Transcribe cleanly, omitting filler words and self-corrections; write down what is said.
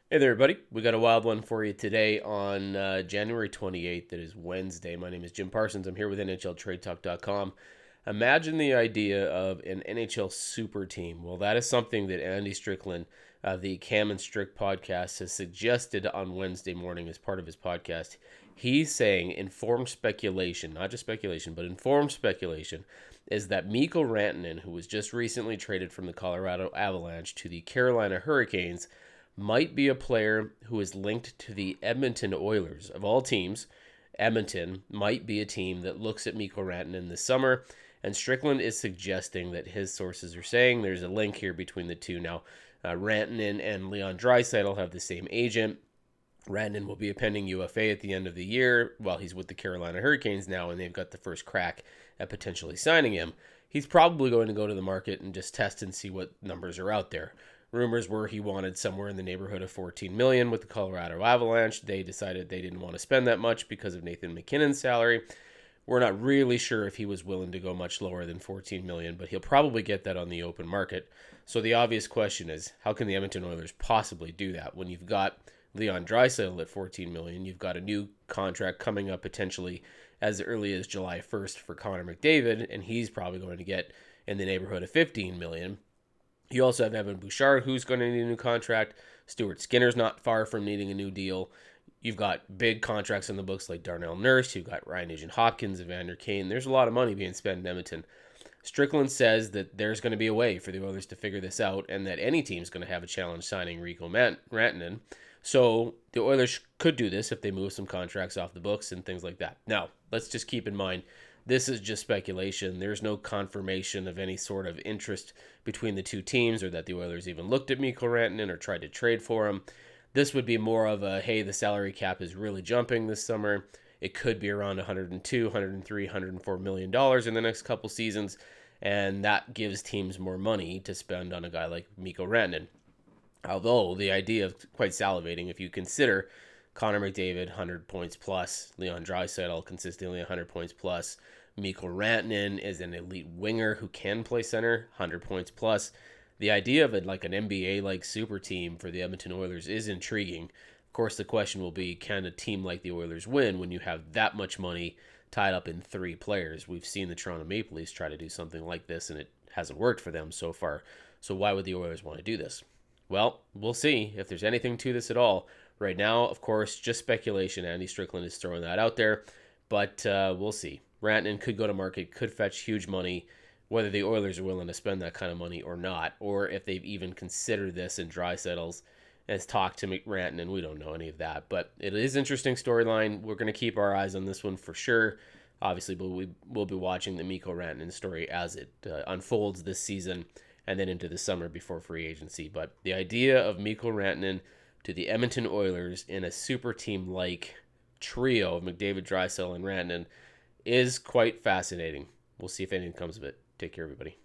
Hey there, everybody. We got a wild one for you today on January 28th. It is Wednesday. My name is Jim Parsons. I'm here with NHLTradeTalk.com. Imagine the idea of an NHL super team. Well, that is something that Andy Strickland, the Cam Strick podcast, has suggested on Wednesday morning as part of his podcast. He's saying informed speculation, not just speculation, but informed speculation, is that Mikko Rantanen, who was just recently traded from the Colorado Avalanche to the Carolina Hurricanes, might be a player who is linked to the Edmonton Oilers. Of all teams, Edmonton might be a team that looks at Mikko Rantanen this summer, and Strickland is suggesting that his sources are saying there's a link here between the two. Now, Rantanen and Leon Draisaitl have the same agent. Rantanen will be a pending UFA at the end of the year while he's with the Carolina Hurricanes now, and they've got the first crack at potentially signing him. He's probably going to go to the market and just test and see what numbers are out there. Rumors were he wanted somewhere in the neighborhood of $14 million with the Colorado Avalanche. They decided they didn't want to spend that much because of Nathan MacKinnon's salary. We're not really sure if he was willing to go much lower than $14 million, but he'll probably get that on the open market. So the obvious question is, how can the Edmonton Oilers possibly do that when you've got Leon Draisaitl at $14 million, you've got a new contract coming up potentially as early as July 1st for Connor McDavid, and he's probably going to get in the neighborhood of $15 million. You also have Evan Bouchard, who's going to need a new contract. Stuart Skinner's not far from needing a new deal. You've got big contracts on the books like Darnell Nurse. You've got Ryan Nugent-Hopkins, Evander Kane. There's a lot of money being spent in Edmonton. Strickland says that there's going to be a way for the Oilers to figure this out and that any team's going to have a challenge signing Rico Rantanen. So the Oilers could do this if they move some contracts off the books and things like that. Now, let's just keep in mind, this is just speculation. There's no confirmation of any sort of interest between the two teams or that the Oilers even looked at Mikko Rantanen or tried to trade for him. This would be more of a, hey, the salary cap is really jumping this summer. It could be around 102, 103, 104 million dollars in the next couple seasons, and that gives teams more money to spend on a guy like Mikko Rantanen. Although the idea of quite salivating if you consider Connor McDavid 100 points plus, Leon Draisaitl consistently 100 points plus, Mikko Rantanen is an elite winger who can play center, 100 points plus. The idea of it like an NBA-like super team for the Edmonton Oilers is intriguing. Of course, the question will be, can a team like the Oilers win when you have that much money tied up in three players? We've seen the Toronto Maple Leafs try to do something like this, and it hasn't worked for them so far. So why would the Oilers want to do this? Well, we'll see if there's anything to this at all. Right now, of course, just speculation. Andy Strickland is throwing that out there, but we'll see. Rantanen could go to market, could fetch huge money, whether the Oilers are willing to spend that kind of money or not, or if they've even considered this in Draisaitl's has talked to Rantanen. We don't know any of that, but it is an interesting storyline. We're going to keep our eyes on this one for sure. Obviously, but we will be watching the Mikko Rantanen story as it unfolds this season and then into the summer before free agency. But the idea of Mikko Rantanen to the Edmonton Oilers in a super team like trio of McDavid, Draisaitl, and Rantanen is quite fascinating. We'll see if anything comes of it. Take care, everybody.